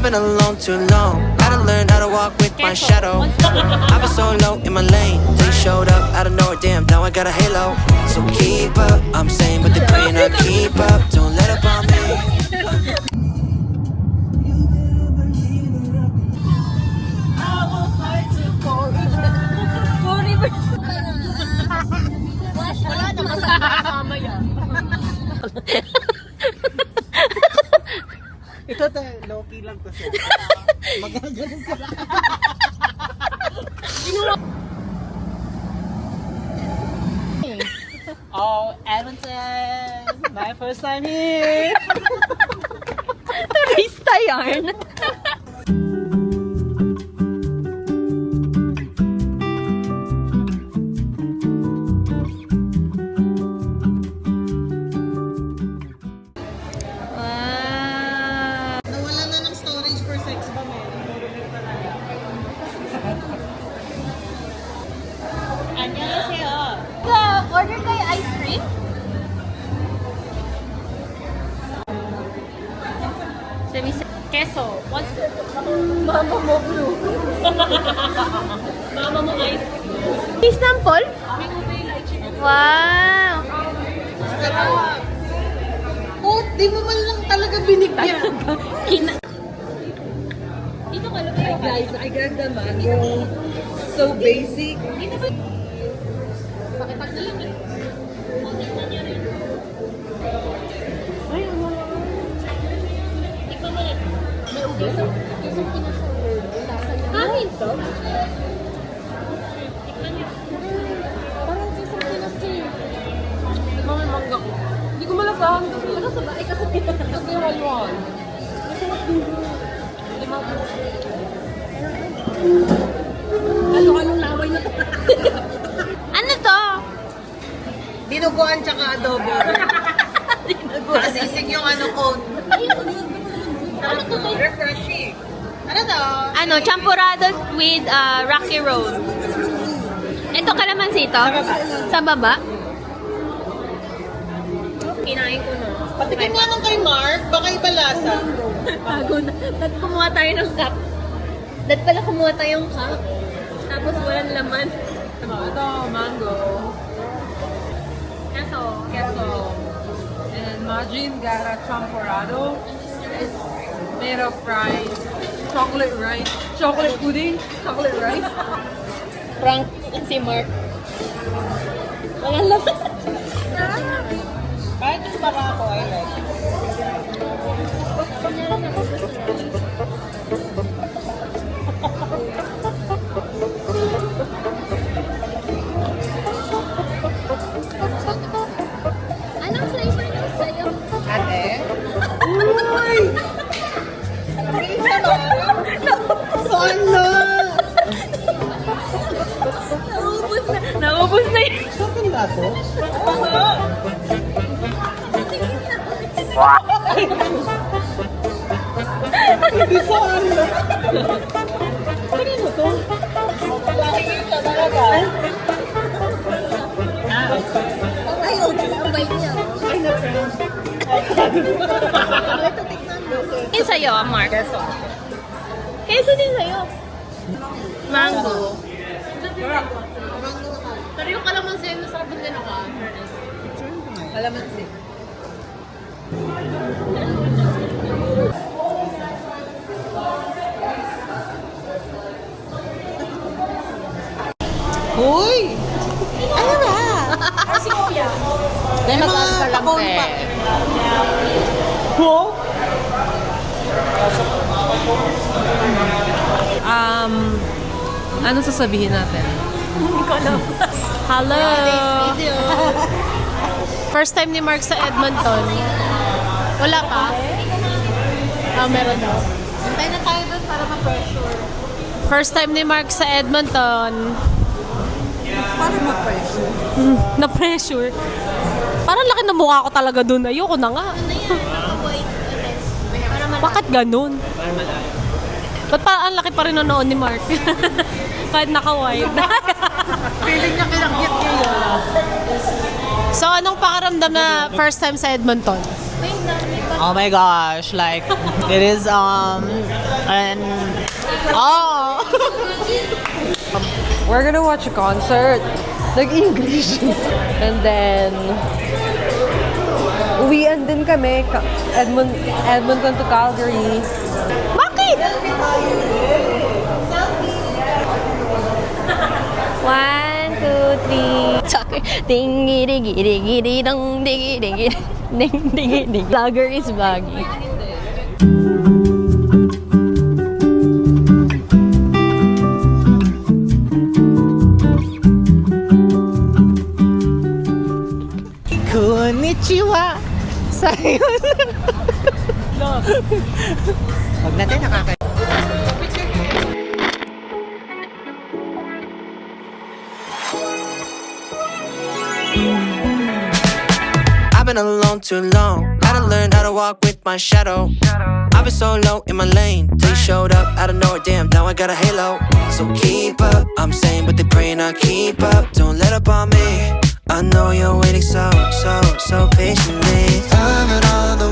been alone too long. Gotta learn how to walk with my shadow. I've been so low in my lane. They showed up out of nowhere, damn, now I got a halo. So keep up, I'm saying, but they're praying I keep up. Don't let up on me. Wala na masama mamaya. Ito tayo, low-key lang to siya. Magagaling ka lang. Oh, Edmonton! My first time here! Turista yarn. Nawala na ng storage for sex bomb eh. 안녕하세요. Order kayo ice cream? Queso. What's the... Mama mo blue. Mama mo ice cream. Please sample? Wow. Oh, di mo man lang talaga binigyan. Dito ka lang. Guys, I got the mango. So basic. Dito ba? Pakipag na lang eh. Ikaw mo rin. May ubi sa kisang pinasaward. Hangin to? Tikman niyo. Parang kisang pinasaward. Mami, mangga ko. Hindi ko malasahan. Ano sa ba? Ay, kasi Kasi walwal. Halo-halong laway na to. ano to? Dinuguan tsaka adobo. Nakasisig yung ano cone. Ano to? Refreshing. Ano to? Ano, champurado with rocky road. Ito kalamansi ito? Sa baba. Kinain ko na. Patikin nga nung kay Mark, baka iba lasa. Bago na. Dad kumuha tayo ng cup. Dad pala kumuha tayong cup. Tapos walang laman. Ito, mango. Kaso, Queso and Majin Gara Champorado. It's made of rice, chocolate rice, chocolate pudding, chocolate rice. prank si Mark. Walang laman. Kahit yung baka ako, I like. Anong flavor ng sayo? Ate? Uy! Sana! Naubos na yun. Saan ba ito? Hindi sana! Kanino to? Laki ito talaga. Ay, okay. Ang bait niya. Ay, na-friend. Ito, tignan mo. Yung sayo, Mark. Keso. Keso din sayo. Mango. Pero yung kalamansi, masarap din ako. Kalamansi. Hoy! Ano ba? Si Kuya. May mataas ka lang, pe. Ho? Ano sasabihin natin? Hello! First time ni Mark sa Edmonton. Wala pa? Meron daw. Antay na tayo doon para ma-pressure. First time ni Mark sa Edmonton. Para ma-pressure? Na-pressure. Parang laki na mukha ko talaga doon. Ayoko na nga. Bakit ganun? Ba't parang ang laki pa rin noon ni Mark? Kahit naka-wide. Feeling niya kinakit ngayon. So, anong pakaramdam na first time sa Edmonton? May dami pa Oh my gosh, like it is and oh. We're gonna watch a concert. Nag-English. And then, uwian din kami. Edmonton to Calgary. Bakit? 1, 2, 3. Soccer. Dingy diggy diggy diggy dong diggy diggy ding diggy diggy. Vlogger is vlogging. Konnichiwa. Sayon. Huwag natin nakaka... I've been alone too long. Gotta learn how to walk with my shadow. I've been so low in my lane till you showed up out of nowhere. Damn, now I got a halo. So keep up, I'm saying, but they praying I keep up. Don't let up on me. I know you're waiting so patiently. I've been on the